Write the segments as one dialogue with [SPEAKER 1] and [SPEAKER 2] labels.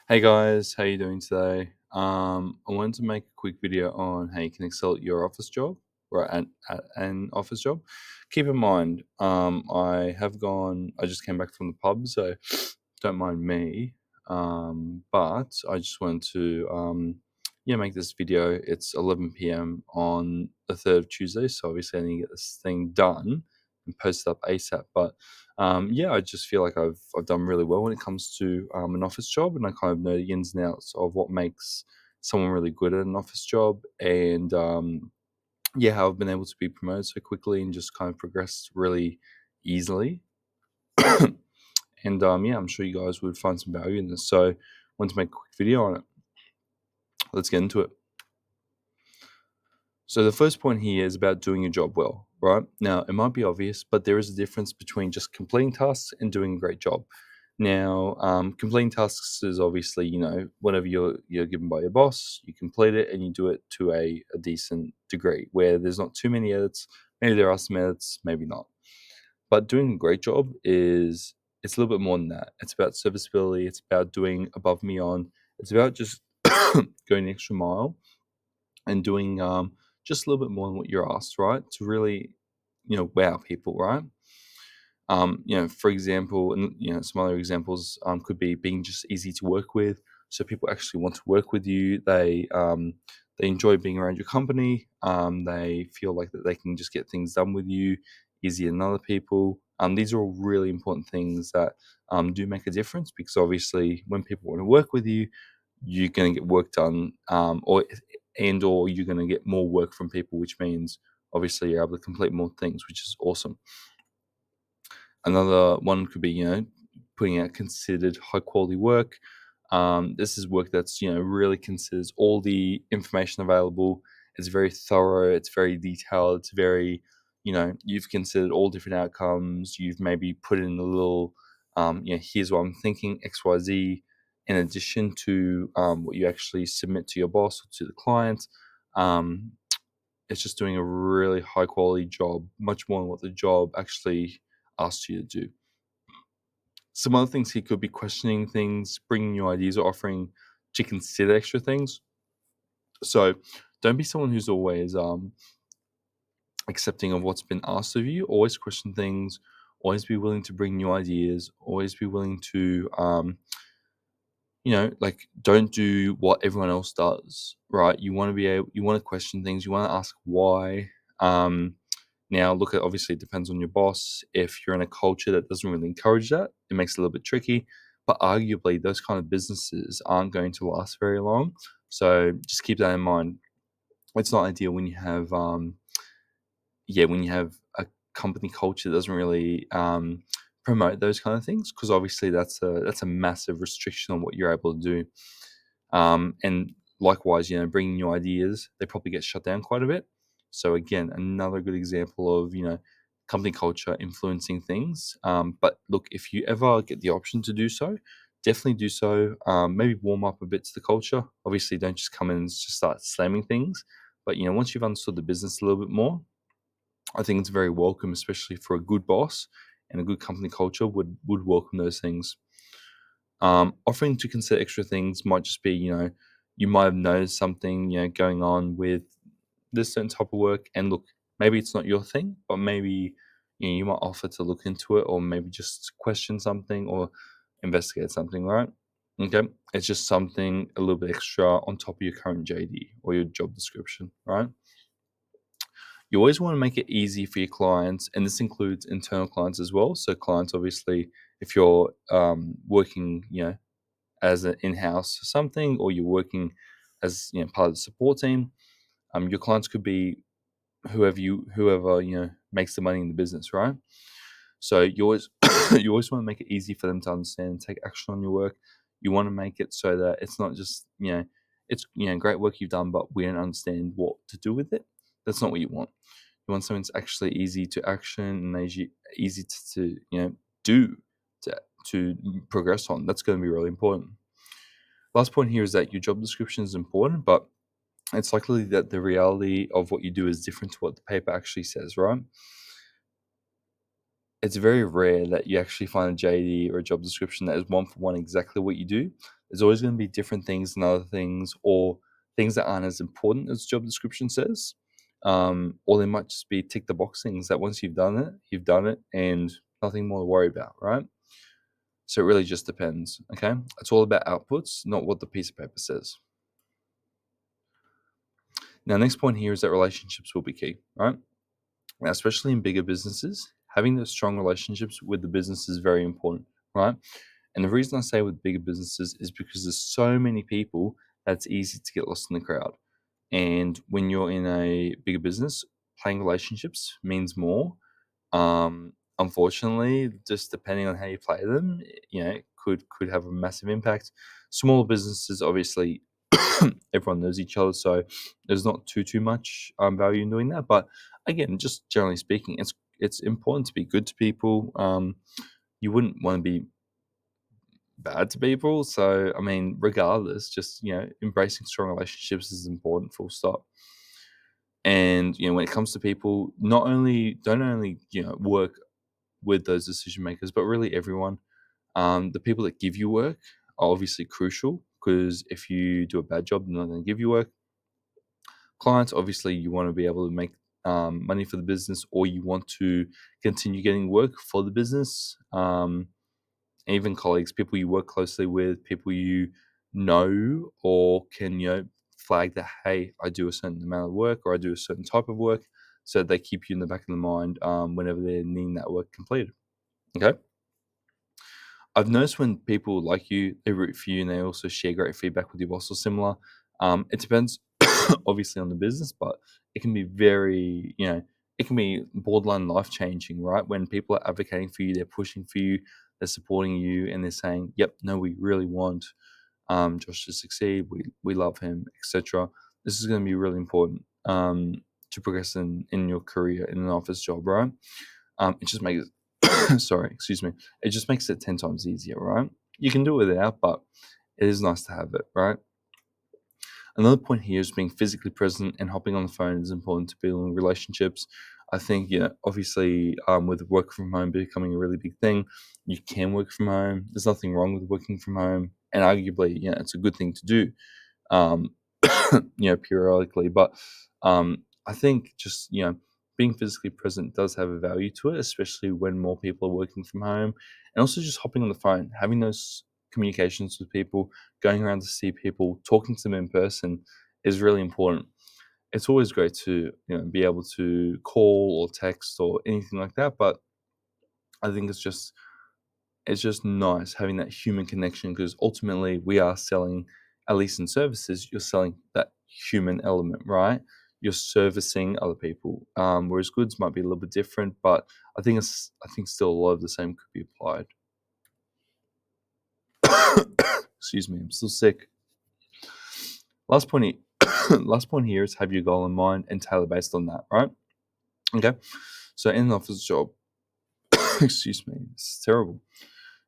[SPEAKER 1] Hey guys, how you doing today? I wanted to make a quick video on how you can excel at your office job, right? At an office job. Keep in mind, I just came back from the pub, so don't mind me. But I just wanted to, make this video. It's 11 p.m. on the 3rd of Tuesday, so obviously I need to get this thing done and post it up ASAP. But I just feel like I've done really well when it comes to an office job, and I kind of know the ins and outs of what makes someone really good at an office job, and how I've been able to be promoted so quickly and just kind of progress really easily. And I'm sure you guys would find some value in this. So, I wanted to make a quick video on it. Let's get into it. So the first point here is about doing your job well, right? Now, it might be obvious, but there is a difference between just completing tasks and doing a great job. Now, completing tasks is obviously, whenever you're given by your boss, you complete it and you do it to a decent degree where there's not too many edits. Maybe there are some edits, maybe not. But doing a great job is it's a little bit more than that. It's about serviceability. It's about doing above and beyond. It's about just going the extra mile and doing just a little bit more than what you're asked, right? To really, wow people, right? For example, and some other examples could be being just easy to work with, so people actually want to work with you. They enjoy being around your company. They feel like that they can just get things done with you easier than other people. These are all really important things that do make a difference because obviously, when people want to work with you, you're going to get work done, or you're going to get more work from people, which means obviously you're able to complete more things, which is awesome. Another one could be, putting out considered high quality work. This is work that's, really considers all the information available. It's very thorough. It's very detailed. It's very, you've considered all different outcomes. You've maybe put in a little, here's what I'm thinking, X, Y, Z, in addition to what you actually submit to your boss or to the client. Um, it's just doing a really high quality job, much more than what the job actually asks you to do. Some other things he could be questioning things, bringing new ideas, or offering to consider extra things. So don't be someone who's always accepting of what's been asked of you. Always question things. Always be willing to bring new ideas. Always be willing to, don't do what everyone else does. Right? You want to be able. You want to question things. You want to ask why. Now, look at obviously it depends on your boss. If you're in a culture that doesn't really encourage that, it makes it a little bit tricky. But arguably, those kind of businesses aren't going to last very long. So just keep that in mind. It's not ideal when you have, when you have a company culture that doesn't really promote those kind of things, because obviously that's a massive restriction on what you're able to do. And likewise, bringing new ideas, they probably get shut down quite a bit. So again, another good example of company culture influencing things. But look, if you ever get the option to do so, definitely do so. Maybe warm up a bit to the culture. Obviously, don't just come in and just start slamming things. But once you've understood the business a little bit more, I think it's very welcome, especially for a good boss and a good company culture would welcome those things. Offering to consider extra things might just be, you might have noticed something, going on with this certain type of work. And look, maybe it's not your thing, but maybe, you might offer to look into it or maybe just question something or investigate something, right? Okay. It's just something a little bit extra on top of your current JD or your job description, right? You always want to make it easy for your clients, and this includes internal clients as well. So, clients, obviously, if you're working, as an in-house something, or you're working as part of the support team, your clients could be whoever makes the money in the business, right? So you always you always want to make it easy for them to understand and take action on your work. You want to make it so that it's not just it's great work you've done, but we don't understand what to do with it. That's not what you want. You want something that's actually easy to action and easy to do to progress on. That's going to be really important. Last point here is that your job description is important, but it's likely that the reality of what you do is different to what the paper actually says, right? it's very rare that you actually find a JD or a job description that is one for one exactly what you do. There's always going to be different things and other things, or things that aren't as important as job description says. Or they might just be tick the box things that once you've done it, and nothing more to worry about, right? So it really just depends. Okay, it's all about outputs, not what the piece of paper says. Now, next point here is that relationships will be key, right? Now, especially in bigger businesses, having those strong relationships with the business is very important, right? And the reason I say with bigger businesses is because there's so many people that it's easy to get lost in the crowd. And when you're in a bigger business, playing relationships means more. Unfortunately, just depending on how you play them, it could have a massive impact. Smaller businesses, obviously, everyone knows each other, so there's not too much value in doing that. But again, just generally speaking, it's important to be good to people. You wouldn't want to be bad to people. So I mean, regardless, just embracing strong relationships is important. Full stop. And when it comes to people, don't only work with those decision makers, but really everyone. The people that give you work are obviously crucial, because if you do a bad job, they're not going to give you work. Clients, obviously, you want to be able to make money for the business, or you want to continue getting work for the business. Even colleagues, people you work closely with, people you know, or can flag that, hey, I do a certain amount of work, or I do a certain type of work, so they keep you in the back of the mind whenever they're needing that work completed. Okay. I've noticed when people like you, they root for you, and they also share great feedback with your boss or similar. It depends, obviously, on the business, but it can be it can be borderline life changing, right? When people are advocating for you, they're pushing for you, they're supporting you, and they're saying, "Yep, no, we really want Josh to succeed. We love him, etc." This is going to be really important to progress in your career in an office job, right? It just makes sorry, excuse me. It just makes it 10 times easier, right? You can do it without, but it is nice to have it, right? Another point here is being physically present and hopping on the phone is important to building relationships. I think, obviously, with work from home becoming a really big thing, you can work from home. There's nothing wrong with working from home, and arguably, it's a good thing to do, um, periodically. But I think just being physically present does have a value to it, especially when more people are working from home, and also just hopping on the phone, having those communications with people, going around to see people, talking to them in person is really important. It's always great to be able to call or text or anything like that, but I think it's just nice having that human connection, because ultimately we are selling, at least in services, you're selling that human element, right? You're servicing other people. Whereas goods might be a little bit different, but I think still a lot of the same could be applied. Excuse me, I'm still sick. Last point, last point here is have your goal in mind and tailor based on that, right? Okay. So in an office job, excuse me, this is terrible.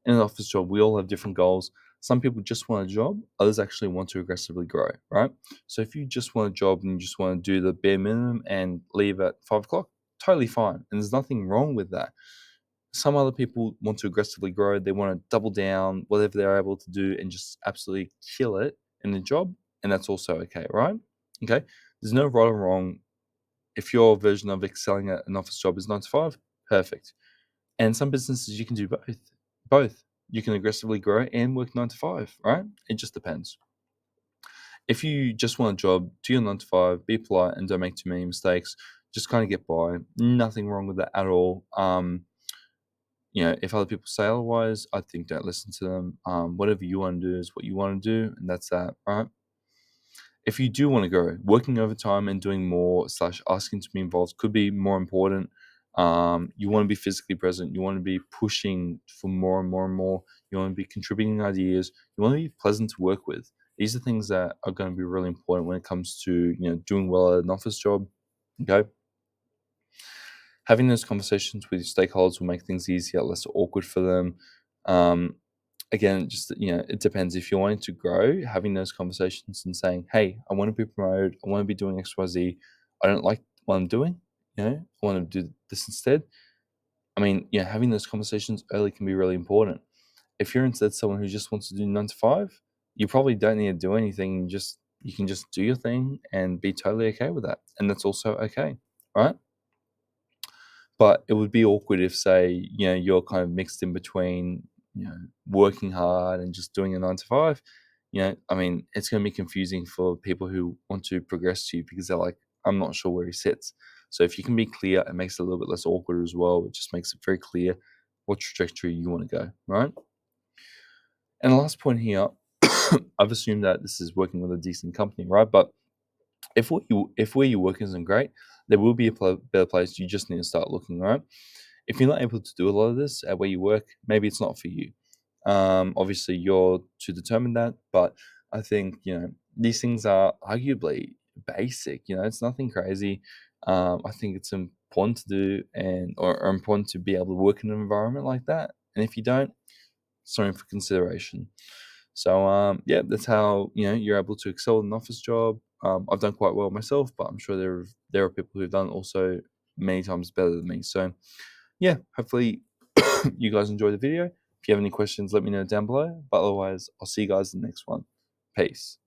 [SPEAKER 1] In an office job, we all have different goals. Some people just want a job, others actually want to aggressively grow, right? So if you just want a job and you just want to do the bare minimum and leave at 5 o'clock, totally fine. And there's nothing wrong with that. Some other people want to aggressively grow, they want to double down, whatever they're able to do, and just absolutely kill it in the job. And that's also okay, right? Okay. There's no right or wrong. If your version of excelling at an office job is 9 to 5, perfect. And some businesses you can do both. Both. You can aggressively grow and work 9 to 5, right? It just depends. If you just want a job, do your 9 to 5, be polite, and don't make too many mistakes. Just kind of get by. Nothing wrong with that at all. If other people say otherwise, I think don't listen to them. Whatever you want to do is what you want to do, and that's that, right? If you do want to grow, working overtime and doing more / asking to be involved could be more important. You want to be physically present. You want to be pushing for more and more and more. You want to be contributing ideas. You want to be pleasant to work with. These are things that are going to be really important when it comes to doing well at an office job. Okay, having those conversations with your stakeholders will make things easier, less awkward for them. Um, Again, just it depends. If you're wanting to grow, having those conversations and saying, hey, I want to be promoted, I want to be doing XYZ, I don't like what I'm doing, I want to do this instead, I mean, yeah, having those conversations early can be really important. If you're instead someone who just wants to do 9 to 5, you probably don't need to do anything. You can just do your thing and be totally okay with that, and that's also okay, right? But it would be awkward if, say, you're kind of mixed in between, working hard and just doing a 9 to 5. I mean, it's going to be confusing for people who want to progress to you because they're like, I'm not sure where he sits. So if you can be clear, it makes it a little bit less awkward as well. It just makes it very clear what trajectory you want to go, right? And the last point here, I've assumed that this is working with a decent company, right? But if where you work isn't great, there will be a better place. You just need to start looking, right? If you're not able to do a lot of this at where you work, maybe it's not for you. Obviously, you're to determine that, but I think these things are arguably basic. It's nothing crazy. I think it's important to do or important to be able to work in an environment like that. And if you don't, something for consideration. So yeah, that's how you're able to excel in an office job. I've done quite well myself, but I'm sure there are people who've done also many times better than me. So yeah, hopefully you guys enjoyed the video. If you have any questions, let me know down below. But otherwise, I'll see you guys in the next one. Peace.